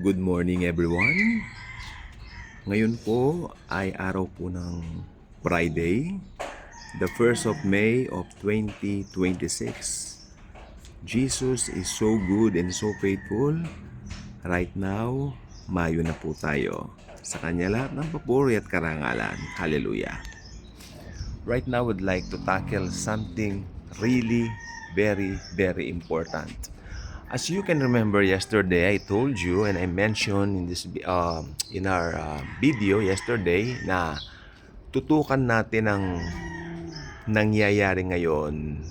Good morning everyone. Ngayon po ay araw po ng Friday, the 1st of May of 2026. Jesus is so good and so faithful. Right now, Mayo na po tayo. Sa Kanya lahat ng papuri at karangalan. Hallelujah. Right now, I would like to tackle something really very important. As you can remember yesterday, I told you and I mentioned in our video yesterday na tutukan natin ang nangyayari ngayon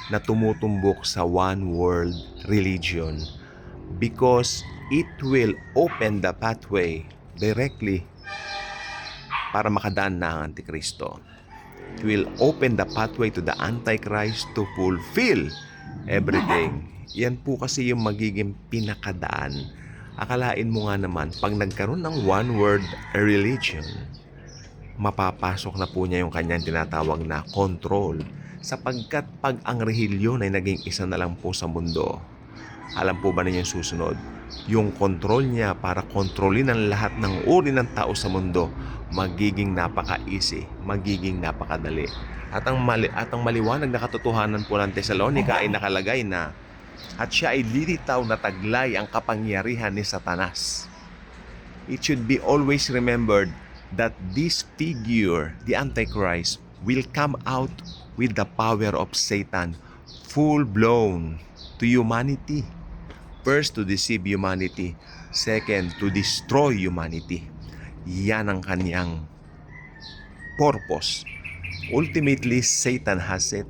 na tumutumbok sa one world religion because it will open the pathway directly para makadaan na ang Antikristo. It will open the pathway to the Antichrist to fulfill everything. Yan po kasi yung magiging pinakadaan. Akalain mo nga naman, pag nagkaroon ng one world religion, mapapasok na po niya yung kanyang tinatawag na control. Sapagkat pag ang relihiyon ay naging isa na lang po sa mundo, alam po ba ninyo yung susunod? Yung control niya para kontrolin ang lahat ng uri ng tao sa mundo, magiging napaka-easy, magiging napakadali. At ang maliwanag na katotohanan po ng Tesalonica ay nakalagay na at siya ay lilitaw na taglay ang kapangyarihan ni Satanas. It should be always remembered that this figure, the Antichrist, will come out with the power of Satan, full-blown to humanity. First, to deceive humanity. Second, to destroy humanity. Yan ang kanyang purpose. Ultimately, Satan has it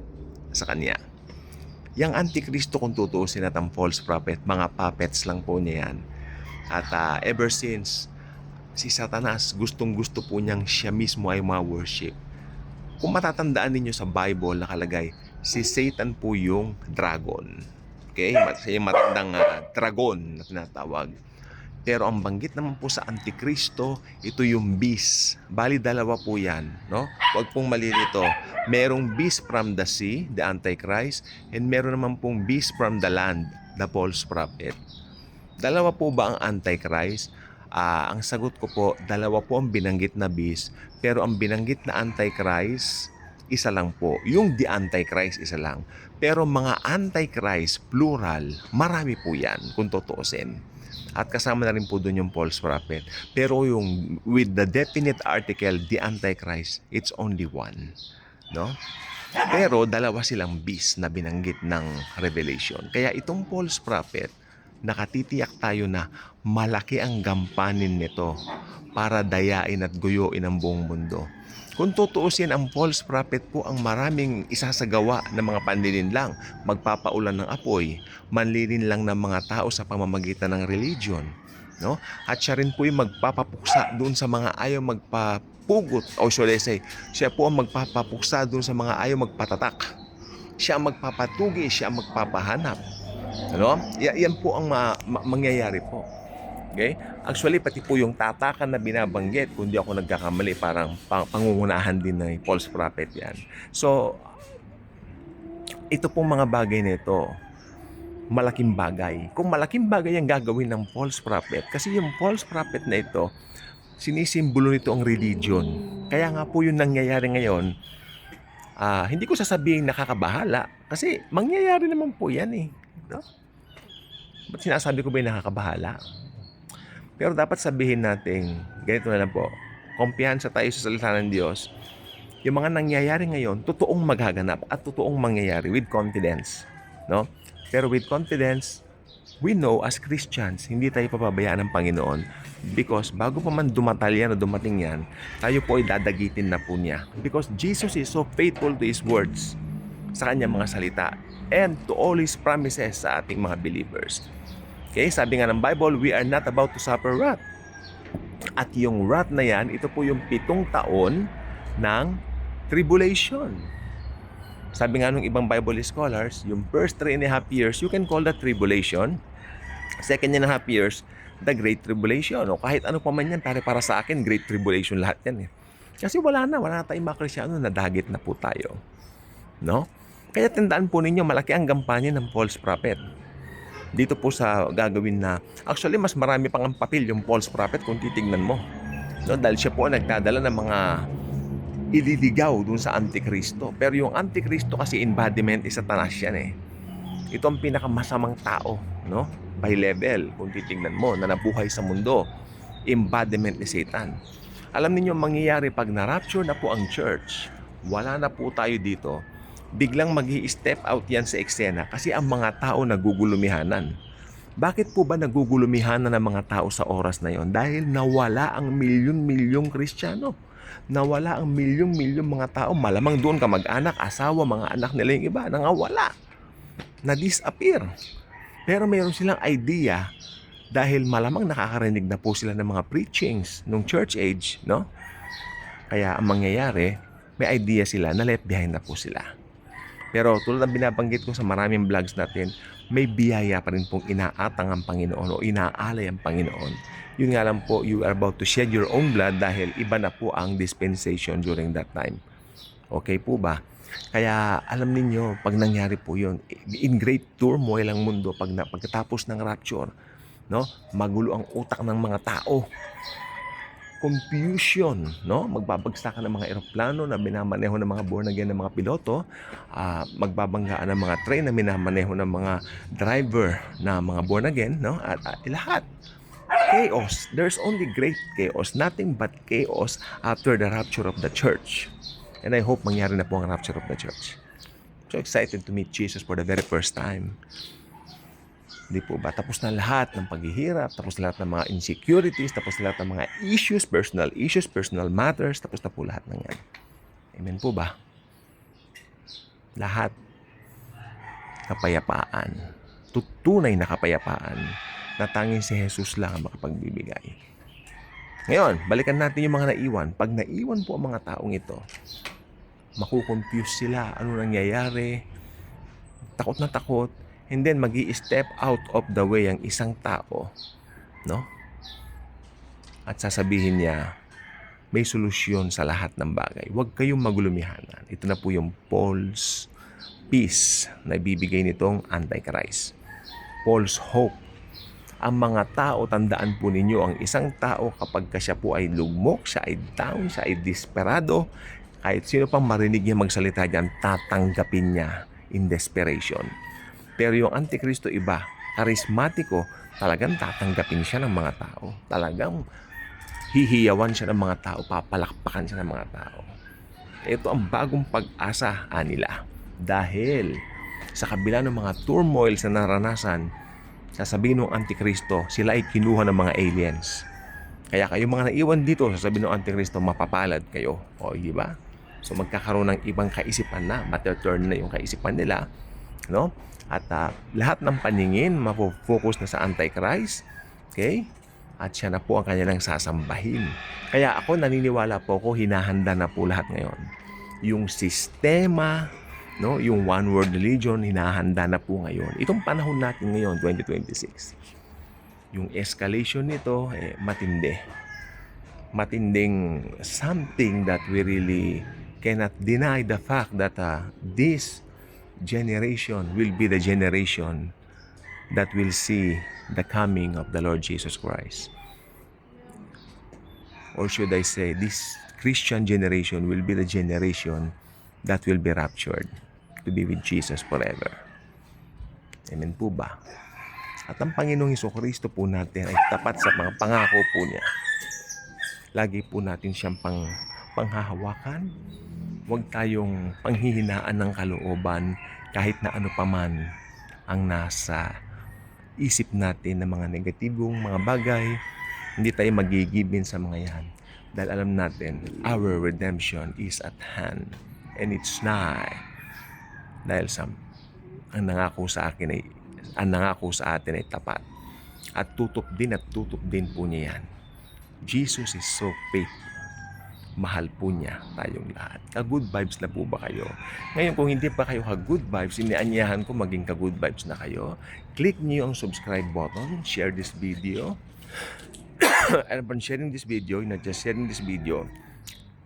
sa kanya. Yang Antikristo kung tutuusin at ang false prophet, mga puppets lang po niya yan. At ever since, si Satanas, gustong-gusto po niyang siya mismo ay ma-worship. Kung matatandaan ninyo sa Bible, nakalagay, si Satan po yung dragon. Okay? Siya yung matandang dragon na tinatawag. Pero ang banggit naman po sa Antikristo, ito yung beast. Bali, dalawa po yan. No? Huwag pong malilito. Merong beast from the sea, the Antichrist, and meron naman pong beast from the land, the false prophet. Dalawa po ba ang Antichrist? Ang sagot ko po, dalawa po ang binanggit na beast, pero ang binanggit na Antichrist, isa lang po. Yung the Antichrist, isa lang. Pero mga Antichrist, plural, marami po yan kung tutuusin. At kasama na rin po doon yung false prophet. Pero yung with the definite article, the Antichrist, it's only one. No? Pero dalawa silang beast na binanggit ng Revelation. Kaya itong false prophet, nakatitiyak tayo na malaki ang gampanin nito para dayain at guyuin ang buong mundo. Kung tutuusin, ang false prophet po ang maraming isasagawa ng mga panlilinlang, magpapaulan ng apoy, manlilin lang ng mga tao sa pamamagitan ng religion. No? At siya rin po yung magpapapuksa doon sa mga ayaw magpapugot, o should I say, siya po ang magpapapuksa doon sa mga ayaw magpatatak. Siya ang magpapatugi, siya ang magpapahanap. Ano? Yan po ang mangyayari po. Okay? Actually, pati po yung tatakan na binabanggit, kung di ako nagkakamali, parang pangungunahan din ng false prophet yan. So, ito pong mga bagay nito, malaking bagay. Kung malaking bagay ang gagawin ng false prophet, kasi yung false prophet na ito, sinisimbolo nito ang religion. Kaya nga po yung nangyayari ngayon, hindi ko sasabihin nakakabahala, kasi mangyayari naman po yan eh. No? Ba't sinasabi ko ba yung nakakabahala? Pero dapat sabihin natin, ganito na lang po, kumpiyansa tayo sa salita ng Diyos. Yung mga nangyayari ngayon, totoong maghaganap at totoong mangyayari with confidence. No? Pero with confidence, we know as Christians, hindi tayo papabayaan ng Panginoon because bago pa man dumatalyan o dumating yan, tayo po ay dadagitin na po niya. Because Jesus is so faithful to His words sa kanyang mga salita and to all His promises sa ating mga believers. Okay, sabi nga ng Bible, we are not about to suffer wrath. At yung wrath na yan, ito po yung 7 taon ng tribulation. Sabi nga ng ibang Bible scholars, yung first 3.5 years, you can call that tribulation. Second 1.5 years, the Great Tribulation. O kahit ano pa man yan, para sa akin, Great Tribulation lahat yan eh. Kasi wala na tayong mga Kristyano, nadagit na po tayo. No? Kaya tandaan po ninyo, malaki ang gampanya ng false prophet. Dito po sa gagawin na, actually mas marami pang ang papel yung false prophet kung titignan mo. No, dahil siya po ang nagdadala ng mga ililigaw dun sa Antikristo. Pero yung Antikristo kasi embodiment is Satanas yan eh. Ito ang pinakamasamang tao, no? By level, kung titingnan mo, na nabuhay sa mundo, embodiment ni Satan. Alam niyo mangyayari pag na-rapture na po ang church, wala na po tayo dito, biglang mag-i-step out yan sa eksena kasi ang mga tao nagugulumihanan. Bakit po ba nagugulumihanan ng mga tao sa oras na yon? Dahil nawala ang milyon-milyong Kristiyano. Nawala ang milyon-milyong mga tao. Malamang doon kamag-anak, asawa, mga anak nila yung iba, nangawala. Na-disappear. Pero mayroon silang idea dahil malamang nakakarinig na po sila ng mga preachings nung church age, no? Kaya ang mangyayari, may idea sila na left behind na po sila. Pero tulad ng binabanggit ko sa maraming vlogs natin, may biyaya pa rin pong inaatang ang Panginoon o inaalay ang Panginoon. Yun nga lang po, you are about to shed your own blood dahil iba na po ang dispensation during that time. Okay po ba? Kaya alam ninyo, pag nangyari po yun, in great turmoil ang mundo pagkatapos ng rapture, no? Magulo ang utak ng mga tao. Confusion, no? Magbabagsakan ng mga eroplano na minamaneho ng mga born again ng mga piloto, magbabanggaan ng mga train na minamaneho ng mga driver na mga born again, no? At lahat. Chaos. There's only great chaos. Nothing but chaos after the rapture of the church. And I hope mangyari na po ang rapture of the church. So excited to meet Jesus for the very first time. Di po ba? Tapos na lahat ng paghihirap, tapos na lahat ng mga insecurities, tapos na lahat ng mga issues, personal matters, tapos na po lahat ng yan. Amen po ba? Lahat kapayapaan. Tunay na kapayapaan na tanging si Jesus lang ang makapagbibigay. Ngayon, balikan natin yung mga naiwan. Pag naiwan po ang mga taong ito, makukonfuse sila. Ano nangyayari? Takot na takot. And then, magi-step out of the way ang isang tao. No? At sasabihin niya, may solusyon sa lahat ng bagay. Huwag kayong magulumihanan. Ito na po yung false peace na ibibigay nitong Antichrist. False hope. Ang mga tao, tandaan po ninyo, ang isang tao kapag siya po ay lugmok, siya ay down, siya ay desperado, kahit sino pang marinig niya magsalita diyan, tatanggapin niya in desperation. Pero yung Antikristo iba, karismatiko, talagang tatanggapin siya ng mga tao. Talagang hihiyawan siya ng mga tao, papalakpakan siya ng mga tao. Ito ang bagong pag-asa nila. Dahil sa kabila ng mga turmoils na naranasan, sasabihin ng Antikristo, sila ay kinuha ng mga aliens. Kaya kayo mga naiwan dito, sasabihin ng Antikristo, mapapalad kayo. O, di ba? So magkakaroon ng ibang kaisipan na, maturn na yung kaisipan nila, no? At lahat ng paningin mapofocus na sa Antichrist, okay? At siya na po ang kanilang sasambahin. Kaya ako naniniwala po ako, hinahanda na po lahat ngayon. Yung sistema, no, yung one world religion, hinahanda na po ngayon. Itong panahon natin ngayon, 2026. Yung escalation nito, matindi. Matinding something that we really cannot deny the fact that this generation will be the generation that will see the coming of the Lord Jesus Christ. Or should I say, this Christian generation will be the generation that will be raptured to be with Jesus forever. Amen po ba? At ang Panginoong Jesucristo po natin ay tapat sa mga pangako po niya. Lagi po natin siyang panghahawakan. Huwag tayong panghihinaan ng kalooban kahit na ano paman ang nasa isip natin na mga negatibong mga bagay. Hindi tayo magigibin sa mga yan. Dahil alam natin, our redemption is at hand. And it's nigh. Dahil ang nangako sa atin ay tapat. At tutup din po niya yan. Jesus is so faithful. Mahal po niya tayong lahat. Ka-good vibes na po ba kayo? Ngayon, kung hindi pa kayo ka-good vibes, inianyahan ko maging ka-good vibes na kayo. Click niyo ang subscribe button, share this video. And upon sharing this video, not just sharing this video,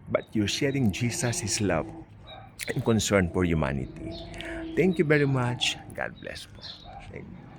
but you're sharing Jesus' love and concern for humanity. Thank you very much. God bless po. Thank you.